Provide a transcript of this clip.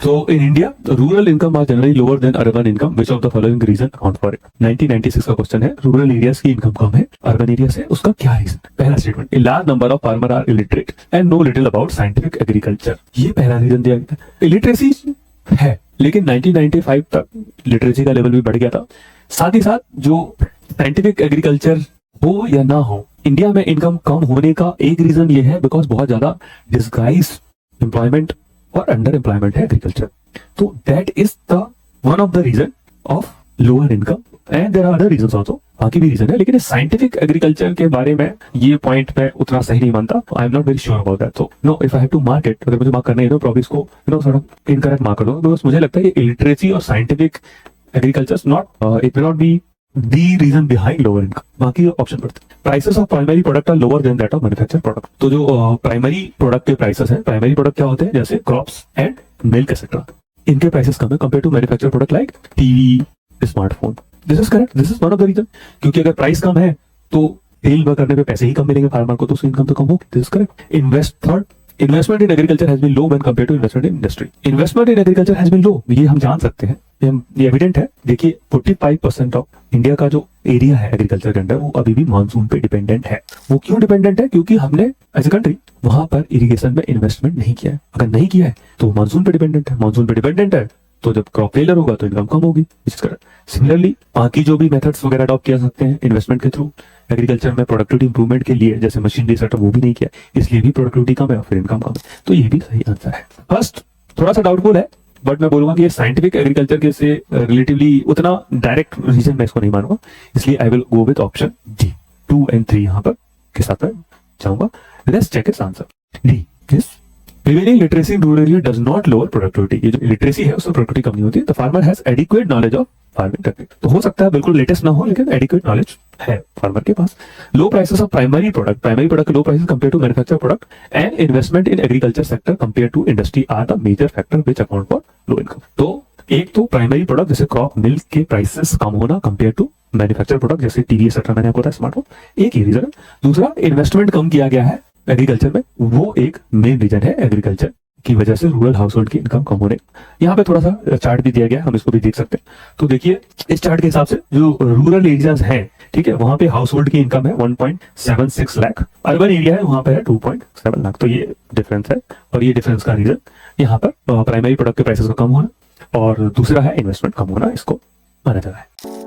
So in India, rural income are generally lower than urban income. Which of the following reason account for it? 1996 का question है, rural areas की income कम है urban area से, उसका क्या reason? पहला statement, a large number of farmer are illiterate and know little about scientific agriculture. ये पहला रीजन दिया गया था। इलिटरेसी है लेकिन 1995 तक लिटरेसी का लेवल भी बढ़ गया था। साथ ही साथ जो साइंटिफिक एग्रीकल्चर हो या ना हो, इंडिया में इनकम कम होने का एक रीजन ये है बिकॉज बहुत ज्यादा डिस्गाइज एम्प्लॉयमेंट और अंडर एम्प्लॉयमेंट है एग्रीकल्चर। तो that is the one of the reason of lower income and there are other reasons also, बाकी भी रीजन है। लेकिन साइंटिफिक एग्रीकल्चर के बारे में ये पॉइंट मैं उतना सही नहीं मानता। I am not very sure about that. So no, if I have to mark it, अगर मुझे मार्क करना है तो प्रॉब्लम इसको थोड़ा इनकरेक्ट मार्क कर दो, बिकॉज मुझे लगता है ये इलिटरेसी और scientific agriculture not, it may not be the reason behind lower income। बाकी ऑप्शन पढ़ते हैं। Prices of primary product are lower than that of manufacture product. तो जो प्राइमरी प्रोडक्ट के प्राइसेस हैं, प्राइमरी प्रोडक्ट क्या होते हैं, जैसे क्रॉप्स एंड मिल्क एक्सेट्रा, इनके प्राइसेस कम है compare to manufacture product like TV, smartphone. This is correct, this is one of the reason, क्योंकि अगर प्राइस कम है तो सेल करने पे पैसे ही कम मिलेंगे फार्मर को, तो उसकी इनकम तो कम होगी। This is correct. Third, investment in agriculture has been low when compare to investment in industry. Investment in agriculture has been low, ये हम जान सकते हैं, ये एविडेंट है। देखिए 45% ऑफ इंडिया का जो एरिया है एग्रीकल्चर के अंडर, वो अभी भी मानसून पे डिपेंडेंट है। वो क्यों डिपेंडेंट है? क्योंकि हमने एज ए कंट्री वहां पर इरिगेशन में इन्वेस्टमेंट नहीं किया है। अगर नहीं किया है तो मानसून पे डिपेंडेंट है, मानसून पे डिपेंडेंट है तो जब क्रॉप फेलियर होगा तो इनकम कम होगी। सिमिलरली बाकी जो भी मेथड्स वगैरह अडॉप्ट किया सकते हैं इन्वेस्टमेंट के थ्रू एग्रीकल्चर में प्रोडक्टिविटी इंप्रूवमेंट के लिए, जैसे मशीनरी सेटअप, वो भी नहीं किया, इसलिए भी प्रोडक्टिविटी कम है और फिर इनकम कम है। तो ये भी सही आंसर है। फर्स्ट थोड़ा सा डाउटफुल है, बट मैं बोलूंगा कि ये साइंटिफिक एग्रीकल्चर के से रिलेटिवली उतना डायरेक्ट रीजन मैं इसको नहीं मानूंगा, इसलिए I will go with option D. 2 and 3 यहाँ पर के साथ मैं जाऊंगा। Let's check its answer. D is prevailing literacy in rural area does not lower productivity. ये जो लिटरेसी है उससे प्रोडक्टिविटी कम नहीं होती। The farmer has adequate knowledge of farming technique. तो हो सकता है बिल्कुल लेटेस्ट ना हो, लेकिन एडिक्वेट नॉलेज है फार्मर के पास। Low prices of primary product के low prices compare to manufacture product and investment in agriculture sector compare to industry are the major factor which account for low income. तो एक तो primary product जैसे crop milk के prices कम होना compare to manufacture product जैसे TV etcetera, मैंने आपको बताया स्मार्टफोन, एक ही रीजन है। दूसरा, इन्वेस्टमेंट कम किया गया है एग्रीकल्चर में, वो एक मेन रीजन है एग्रीकल्चर की वजह से रूरल हाउस होल्ड की इनकम कम होने। यहाँ पे थोड़ा सा चार्ट भी दिया गया, हम इसको भी देख सकते हैं। तो देखिए इस चार्ट के हिसाब से जो रूरल एरियाज हैं, ठीक है, वहां पे हाउस होल्ड की इनकम है 1.76 लाख, अर्बन एरिया है वहां पे है 2.7 लाख। तो ये डिफरेंस है, और ये डिफरेंस का रीजन यहाँ पर प्राइमरी प्रोडक्ट के प्राइसेस का कम होना और दूसरा है इन्वेस्टमेंट कम होना, इसको माना जा रहा है।